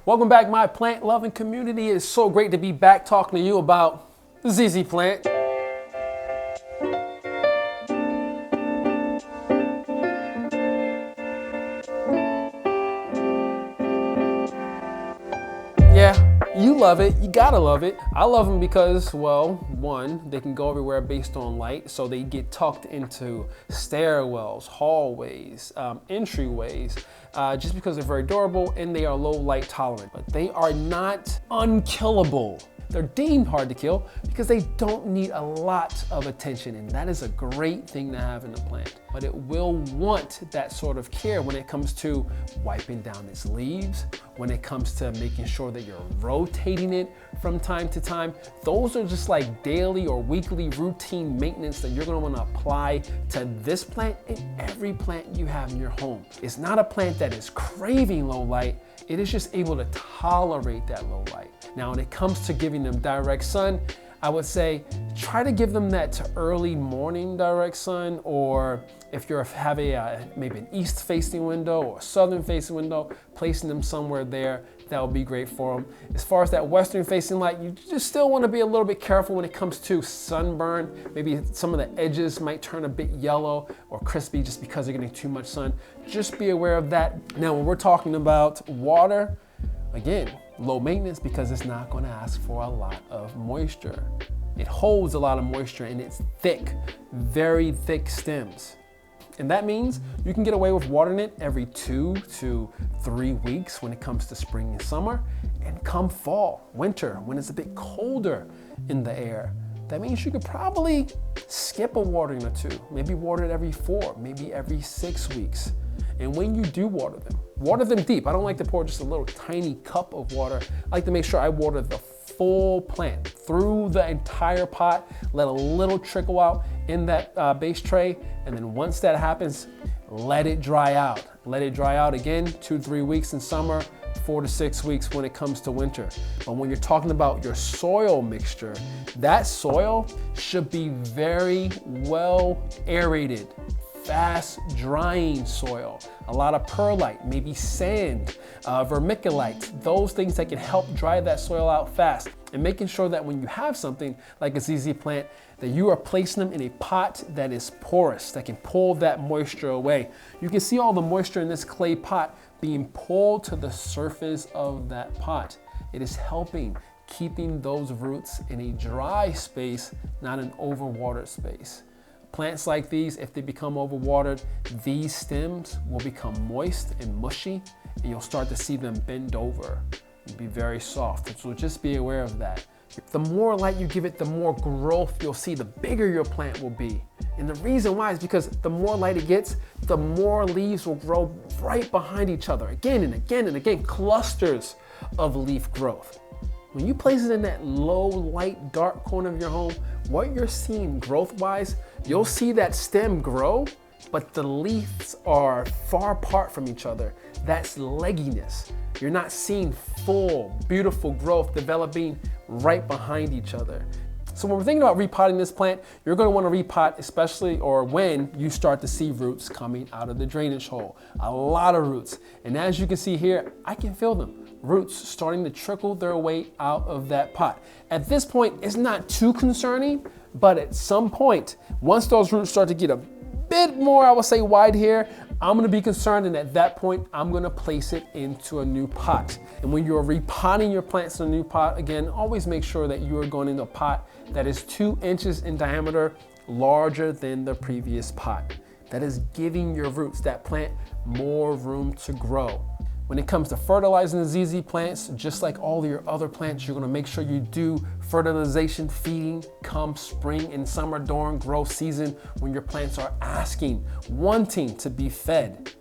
Welcome back, my plant loving community. It's so great to be back talking to you about the ZZ plant. Yeah, you love it. You gotta love it. I love them because, well, one, they can go everywhere based on light, so they get tucked into stairwells, hallways, entryways, just because they're very durable and they are low light tolerant. But they are not unkillable. They're deemed hard to kill because they don't need a lot of attention, and that is a great thing to have in a plant. But it will want that sort of care when it comes to wiping down its leaves, when it comes to making sure that you're rotating it from time to time. Those are just like daily or weekly routine maintenance that you're gonna wanna apply to this plant and every plant you have in your home. It's not a plant that is craving low light, it is just able to tolerate that low light. Now, when it comes to giving them direct sun, I would say try to give them that early morning direct sun, or if you have maybe an east facing window or southern facing window, placing them somewhere there, that would be great for them. As far as that western facing light, you just still want to be a little bit careful when it comes to sunburn. Maybe some of the edges might turn a bit yellow or crispy just because they're getting too much sun. Just be aware of that. Now, when we're talking about water, again, low maintenance because it's not going to ask for a lot of moisture. It holds a lot of moisture and it's thick, very thick stems. And that means you can get away with watering it every 2 to 3 weeks when it comes to spring and summer. And come fall, winter, when it's a bit colder in the air, that means you could probably skip a watering or two, maybe water it every 4, maybe every 6 weeks. And when you do water them deep. I don't like to pour just a little tiny cup of water. I like to make sure I water the full plant through the entire pot, let a little trickle out in that base tray. And then once that happens, let it dry out. Let it dry out again, 2 to 3 weeks in summer, 4 to 6 weeks when it comes to winter. But when you're talking about your soil mixture, that soil should be very well aerated. Fast drying soil, a lot of perlite, maybe sand, vermiculite, those things that can help dry that soil out fast. And making sure that when you have something like a ZZ plant, that you are placing them in a pot that is porous, that can pull that moisture away. You can see all the moisture in this clay pot being pulled to the surface of that pot. It is helping keeping those roots in a dry space, not an overwatered space. Plants like these, if they become overwatered, these stems will become moist and mushy, and you'll start to see them bend over and be very soft. So just be aware of that. The more light you give it, the more growth you'll see, the bigger your plant will be. And the reason why is because the more light it gets, the more leaves will grow right behind each other, again and again and again, clusters of leaf growth. When you place it in that low light, dark corner of your home, what you're seeing growth-wise, you'll see that stem grow, but the leaves are far apart from each other. That's legginess. You're not seeing full, beautiful growth developing right behind each other. So when we're thinking about repotting this plant, you're going to want to repot especially or when you start to see roots coming out of the drainage hole. A lot of roots. And as you can see here, I can feel them. Roots starting to trickle their way out of that pot. At this point, it's not too concerning, but at some point, once those roots start to get a bit more, I would say, wide here, I'm gonna be concerned, and at that point, I'm gonna place it into a new pot. And when you're repotting your plants in a new pot, again, always make sure that you are going into a pot that is 2 inches in diameter, larger than the previous pot. That is giving your roots, that plant, more room to grow. When it comes to fertilizing the ZZ plants, just like all your other plants, you're gonna make sure you do fertilization feeding come spring and summer during growth season when your plants are asking, wanting to be fed.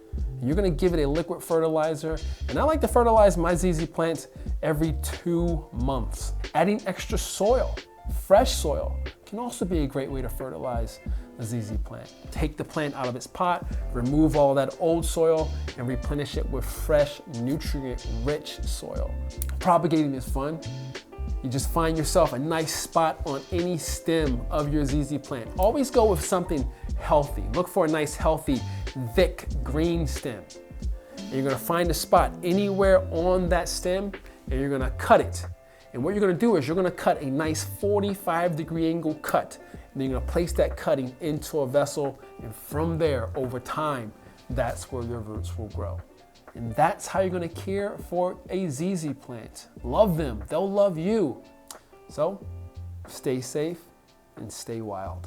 You're gonna give it a liquid fertilizer, and I like to fertilize my ZZ plants every 2 months. Adding extra soil, fresh soil, can also be a great way to fertilize the ZZ plant. Take the plant out of its pot, remove all that old soil, and replenish it with fresh, nutrient-rich soil. Propagating is fun. You just find yourself a nice spot on any stem of your ZZ plant. Always go with something healthy. Look for a nice, healthy, thick green stem. And you're gonna find a spot anywhere on that stem and you're gonna cut it. And what you're gonna do is you're gonna cut a nice 45-degree angle cut. And then you're gonna place that cutting into a vessel, and from there, over time, that's where your roots will grow. And that's how you're gonna care for a ZZ plant. Love them, they'll love you. So stay safe and stay wild.